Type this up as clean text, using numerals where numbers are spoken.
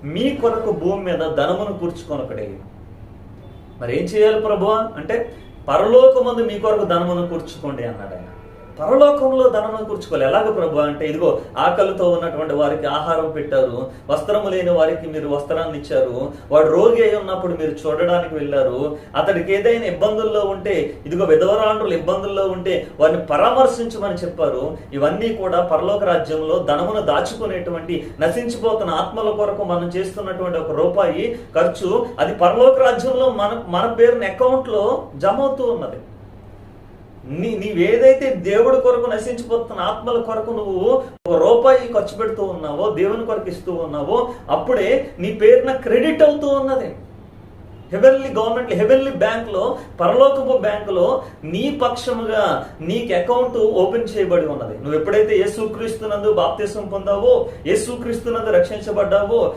మీ కొరకు భూమి మీద ధనమును కూర్చుకొనొకడే. మరి ఏం చేయాలి ప్రభువా అంటే, పరలోకమందు మీ కొరకు ధనమును కూర్చుకోండి అన్నాడు ఆయన. పరలోకంలో ధనమును కూర్చుకోవాలి. ఎలాగ ప్రభువా అంటే, ఇదిగో ఆకలితో ఉన్నటువంటి వారికి ఆహారం పెట్టారు, వస్త్రము లేని వారికి మీరు వస్త్రాన్ని ఇచ్చారు, వాడు రోగి అయి ఉన్నప్పుడు మీరు చూడడానికి వెళ్ళారు, అతడికి ఏదైనా ఇబ్బందుల్లో ఉంటే, ఇదిగో విధవరాండ్రులు ఇబ్బందుల్లో ఉంటే వారిని పరామర్శించమని చెప్పారు. ఇవన్నీ కూడా పరలోక రాజ్యంలో ధనమును దాచుకునేటువంటి, నశించిపోతున్న ఆత్మల కొరకు మనం చేస్తున్నటువంటి ఒక రూపాయి ఖర్చు, అది పరలోక రాజ్యంలో మన పేరున అకౌంట్లో జమ అవుతూ ఉన్నది. నీవేదైతే దేవుడి కొరకు నశించిపోతున్న ఆత్మల కొరకు నువ్వు ఒక రూపాయి ఖర్చు పెడుతూ ఉన్నావో, దేవుని కొరకు ఇస్తూ ఉన్నావో, అప్పుడే నీ పేరున క్రెడిట్ అవుతూ ఉన్నది. హెవెన్లీ గవర్నమెంట్, హెవెన్లీ బ్యాంక్లో, పరలోకపు బ్యాంకులో నీ పక్షముగా నీకు అకౌంట్ ఓపెన్ చేయబడి ఉన్నది. నువ్వు ఎప్పుడైతే యేసుక్రీస్తునందు బాప్తిసం పొందావో, యేసుక్రీస్తునందు రక్షించబడ్డావో,